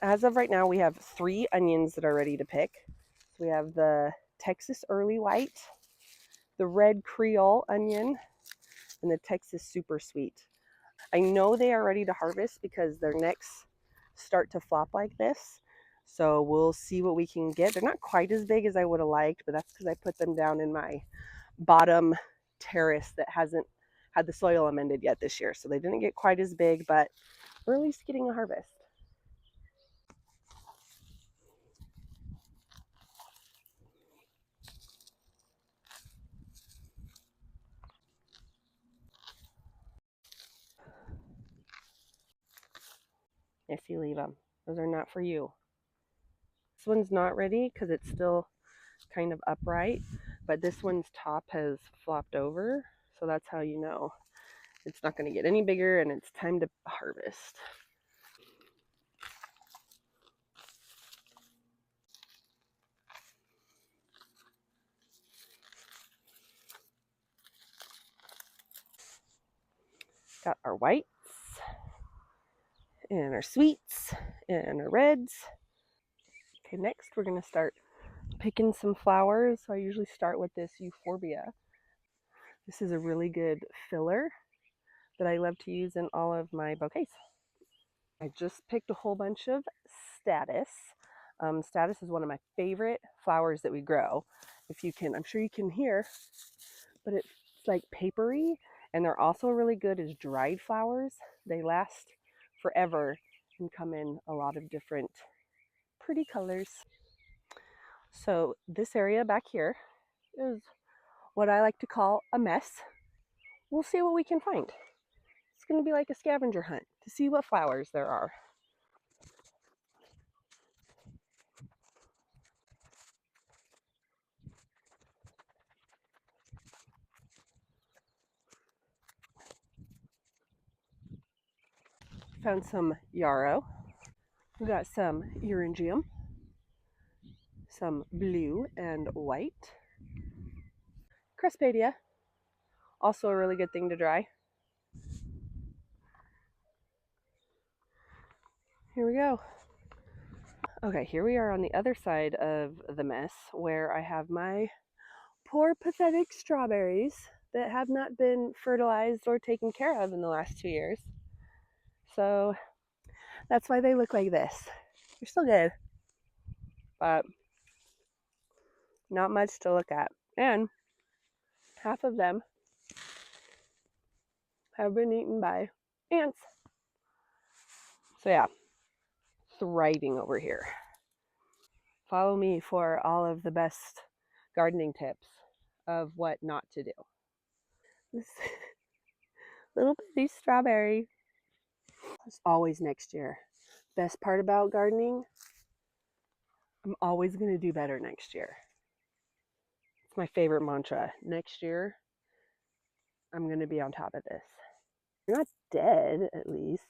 as of right now, we have 3 onions that are ready to pick. So we have the Texas Early White, the red Creole onion, and the Texas Super Sweet. I know they are ready to harvest because their necks start to flop like this. So we'll see what we can get. They're not quite as big as I would have liked, but that's because I put them down in my bottom terrace that hasn't had the soil amended yet this year. So they didn't get quite as big, but we're at least getting a harvest. If you leave them, those are not for you. This one's not ready because it's still kind of upright, but this one's top has flopped over, so that's how you know it's not going to get any bigger and it's time to harvest. Got our whites and our sweets and our reds. Okay, next we're going to start picking some flowers. So I usually start with this euphorbia. This is a really good filler that I love to use in all of my bouquets. I just picked a whole bunch of statice. Statice is one of my favorite flowers that we grow. If you can, I'm sure you can hear, but it's like papery, and they're also really good as dried flowers. They last forever and come in a lot of different pretty colors. So this area back here is what I like to call a mess. We'll see what we can find. It's going to be like a scavenger hunt to see what flowers there are. Found some yarrow. We got some eryngium, some blue and white. Crespedia, also a really good thing to dry. Here we go. Okay, here we are on the other side of the mess where I have my poor pathetic strawberries that have not been fertilized or taken care of in the last 2 years. So that's why they look like this. They're still good, but not much to look at. And half of them have been eaten by ants. So yeah, thriving over here. Follow me for all of the best gardening tips of what not to do. This little bitty strawberry. It's always next year. Best part about gardening, I'm always going to do better next year. It's my favorite mantra. Next year, I'm going to be on top of this. You're not dead, at least.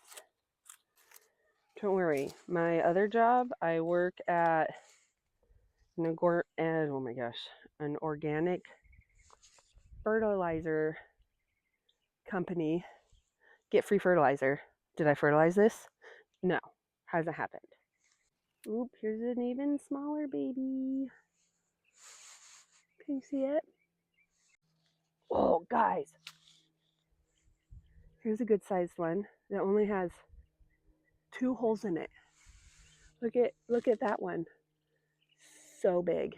Don't worry. My other job, I work at an organic fertilizer company. Get free fertilizer. Did I fertilize this? No, hasn't happened. Oop, here's an even smaller baby. Can you see it? Oh, guys. Here's a good sized one that only has 2 holes in it. Look at that one. So big.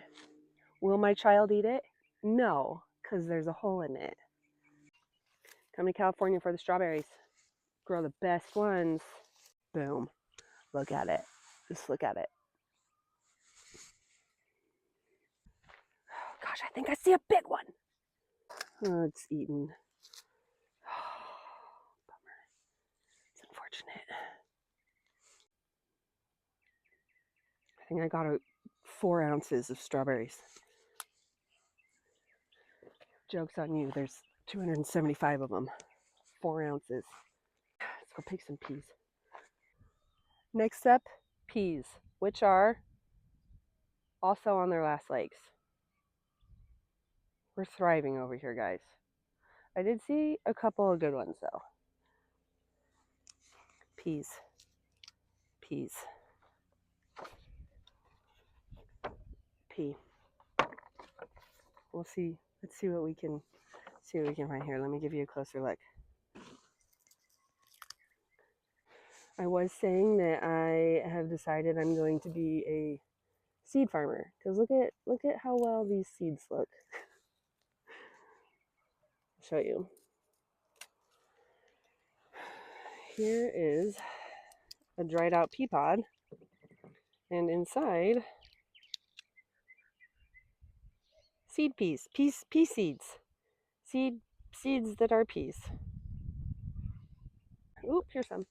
Will my child eat it? No, because there's a hole in it. Come to California for the strawberries. Grow the best ones. Boom. Look at it. Just look at it. Oh, gosh, I think I see a big one. Oh, it's eaten. Bummer. It's unfortunate. I think I got 4 ounces of strawberries. Joke's on you. There's 275 of them. 4 ounces. Let's go pick some peas. Next up, peas, which are also on their last legs. We're thriving over here, guys. I did see a couple of good ones, though. Peas. Peas. pea. We'll see. Let's see what we can find here. Let me give you a closer look. I was saying that I have decided I'm going to be a seed farmer because look at how well these seeds look. I'll show you. Here is a dried out pea pod, and inside seed peas, pea seeds, seeds that are peas. Oop, here's some.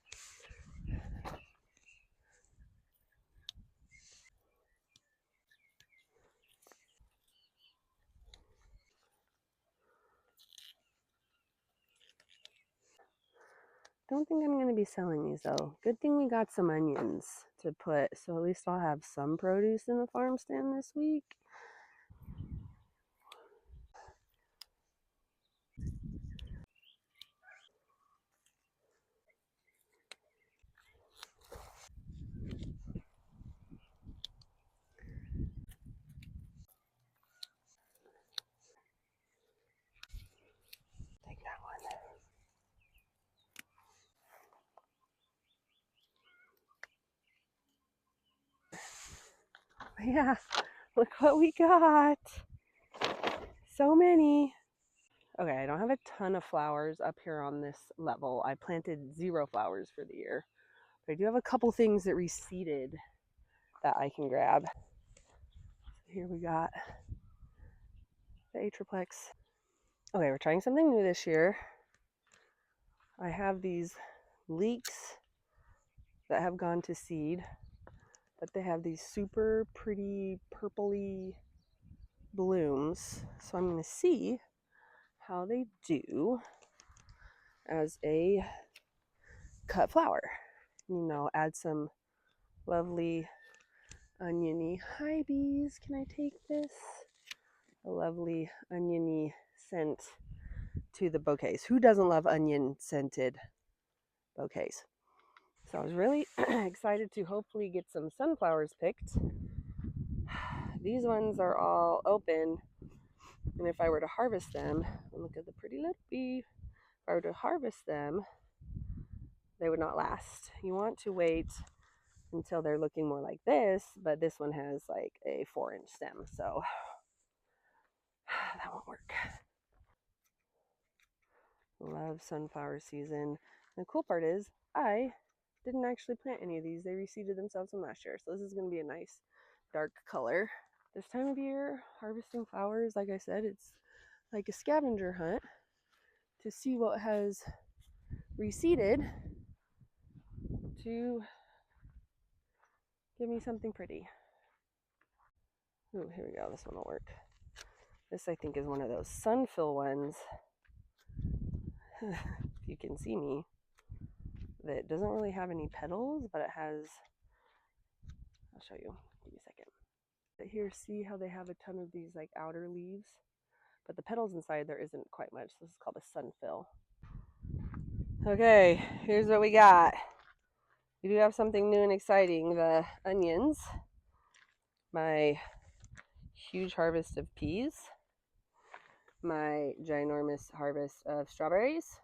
Don't think I'm going to be selling these though. Good thing we got some onions to put, so at least I'll have some produce in the farm stand this week. Take that one. Yeah, look what we got. So many. Okay, I don't have a ton of flowers up here on this level. I planted 0 flowers for the year. But I do have a couple things that reseeded that I can grab. Here we got the Atriplex. Okay, we're trying something new this year. I have these leeks that have gone to seed, but they have these super pretty purpley blooms. So I'm going to see how they do as a cut flower. You know, add some lovely oniony. Hi bees, can I take this? A lovely oniony scent to the bouquets. Who doesn't love onion scented bouquets? So I was really excited to hopefully get some sunflowers picked. These ones are all open, and if I were to harvest them, look at the pretty little bee. If I were to harvest them, they would not last. You want to wait until they're looking more like this, but this one has like a 4-inch stem, so that won't work. Love sunflower season. The cool part is I didn't actually plant any of these. They reseeded themselves from last year, so this is going to be a nice dark color. This time of year, harvesting flowers, like I said, it's like a scavenger hunt to see what has reseeded to give me something pretty. Ooh, here we go. This one will work. This, I think, is one of those Sunfill ones. If you can see me, that doesn't really have any petals, but it has, I'll show you. Give me a second. But here, see how they have a ton of these like outer leaves, but the petals inside there isn't quite much. This is called a Sunfill. Okay, here's what we got. We do have something new and exciting. The onions, my huge harvest of peas, my ginormous harvest of strawberries.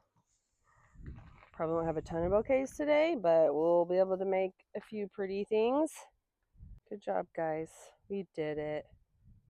Probably won't have a ton of bouquets today, but we'll be able to make a few pretty things. Good job, guys. We did it.